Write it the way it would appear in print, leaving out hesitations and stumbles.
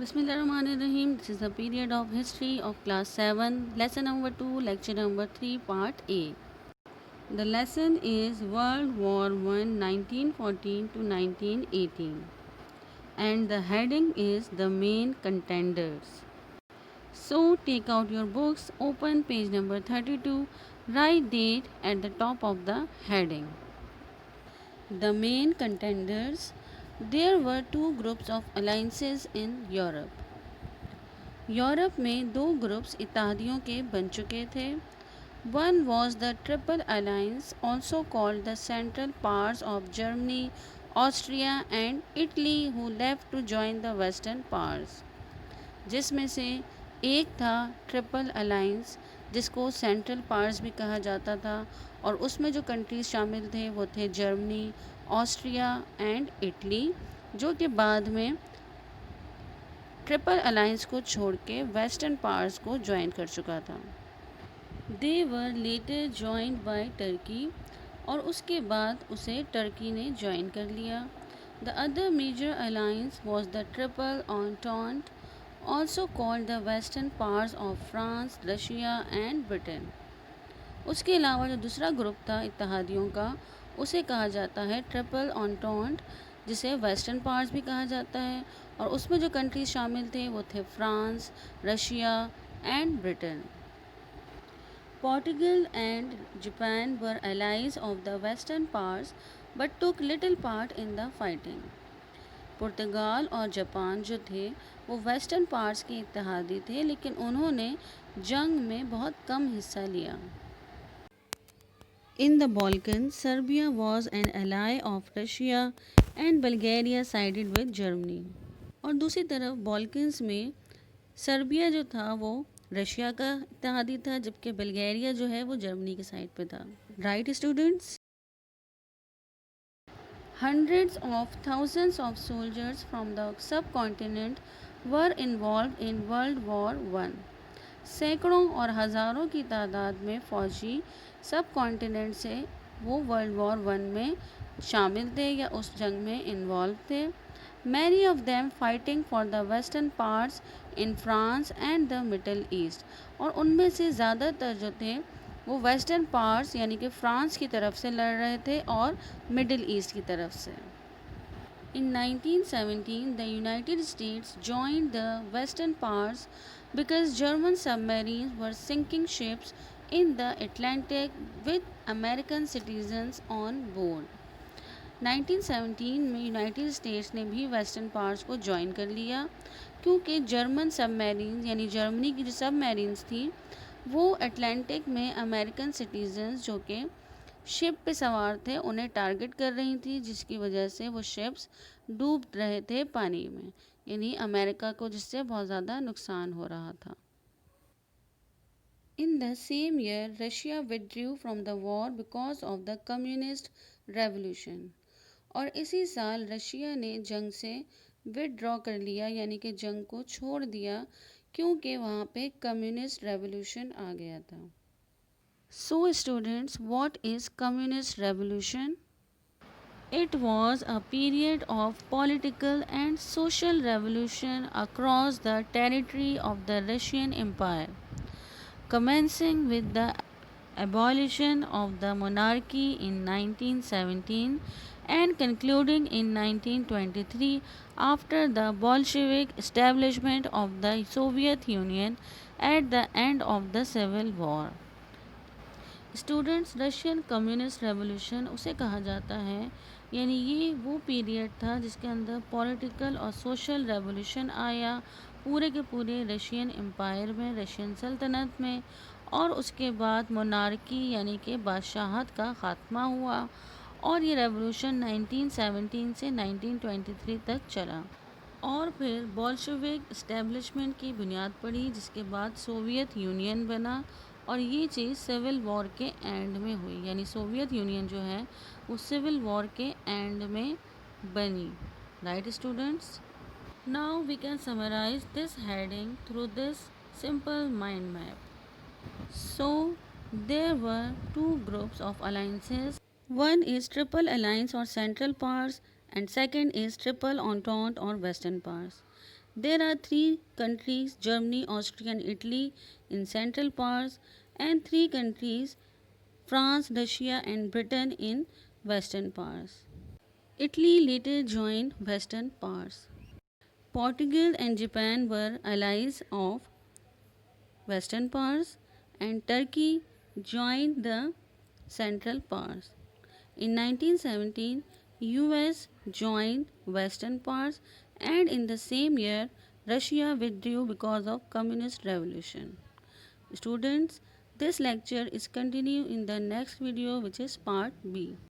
Bismillahirrahmanirrahim. This is the period of history of class 7, lesson number 2, lecture number 3, part A. The lesson is World War I 1914 to 1918 and the heading is the main contenders. So take out your books, open page number 32, write date at the top of the heading. The main contenders. There were two groups of alliances in Europe. Europe में दो groups इत्तेहादियों के बन चुके थे. One was the Triple Alliance also called the Central Powers of Germany, Austria and Italy who left to join the western powers. जिसमें से एक था ट्रिपल अलायंस जिसको सेंट्रल पावर्स भी कहा जाता था और उसमें जो कंट्रीज शामिल थे वो थे जर्मनी, ऑस्ट्रिया एंड इटली, जो कि बाद में ट्रिपल अलायंस को छोड़ के वेस्टर्न पावर्स को ज्वाइन कर चुका था. They were later joined by Turkey और उसके बाद उसे टर्की ने ज्वाइन कर लिया. The other major alliance was the triple entente also called the western powers of France, Russia and Britain. उसके अलावा जो दूसरा ग्रुप था इत्तेहादियों का उसे कहा जाता है ट्रिपल ऑन्टेंट, जिसे वेस्टर्न पावर्स भी कहा जाता है और उसमें जो कंट्रीज शामिल थे वो थे France, Russia and Britain. Portugal and Japan were allies of the western powers but took little part in the fighting. पुर्तगाल और जापान जो थे वो वेस्टर्न पावर्स के इत्तेहादी थे लेकिन उन्होंने जंग में बहुत कम हिस्सा लिया. In the Balkans, Serbia was an ally of Russia and Bulgaria sided with Germany. और दूसरी तरफ बॉल्कन्स में सर्बिया जो था वो रशिया का इत्तेहादी था जबकि बल्गेरिया जो है वो जर्मनी के साइड पे था. Right students. Hundreds of thousands of soldiers from the subcontinent were involved in World War I. सैकड़ों और हज़ारों की तादाद में फ़ौजी सब कॉन्टिनेंट से वो वर्ल्ड वॉर वन में शामिल थे या उस जंग में इन्वॉल्व थे. Many of them fighting for the western parts in France and the Middle East. और उनमें से ज़्यादातर जो थे वो वेस्टर्न पार्ट्स यानी कि फ्रांस की तरफ से लड़ रहे थे और मिडिल ईस्ट की तरफ से. In 1917, the United States joined the western powers because German submarines were sinking ships in the Atlantic with American citizens on board. 1917 में यूनाइटेड स्टेट्स ने भी वेस्टर्न पावर्स को ज्वाइन कर लिया क्योंकि जर्मन सबमरीन यानी जर्मनी की जो सबमरीन्स थी वो अटलांटिक में अमेरिकन सिटीजन्स जो कि शिप पे सवार थे उन्हें टारगेट कर रही थी, जिसकी वजह से वो शिप्स डूब रहे थे पानी में, यानी अमेरिका को जिससे बहुत ज़्यादा नुकसान हो रहा था. In the same year, Russia withdrew from the war because of the communist revolution. और इसी साल रशिया ने जंग से विदड्रॉ कर लिया यानी कि जंग को छोड़ दिया क्योंकि वहाँ पे कम्युनिस्ट रेवोल्यूशन आ गया था. So students, what is communist revolution? It was a period of political and social revolution across the territory of the Russian Empire, commencing with the abolition of the monarchy in 1917 and concluding in 1923 after the Bolshevik establishment of the Soviet Union at the end of the Civil War. Students, Russian communist revolution उसे कहा जाता है यानी ये वो period था जिसके अंदर पॉलिटिकल और सोशल रेवोल्यूशन आया पूरे के पूरे रशियन एम्पायर में, रशियन सल्तनत में, और उसके बाद मोनार्की यानी कि बादशाहत का ख़ात्मा हुआ और ये रेवोल्यूशन 1917 से 1923 तक चला और फिर बोल्शेविक इस्टेब्लिशमेंट की बुनियाद पड़ी जिसके बाद सोवियत यूनियन बना और ये चीज़ सिविल वॉर के एंड में हुई, यानी सोवियत यूनियन जो है वो सिविल वॉर के एंड में बनी. Right students. Now we can summarise this heading through this simple mind map. So there were two groups of alliances. One is triple alliance और central powers and second is triple entente or western powers. There are three countries, Germany, Austria and Italy, in central parts, and three countries, France, Russia and Britain, in western parts. Italy later joined western parts. Portugal and Japan were allies of western parts, and Turkey joined the central parts. In 1917, US joined western parts, and in the same year Russia withdrew because of communist revolution. Students, this lecture is continued in the next video, which is part B.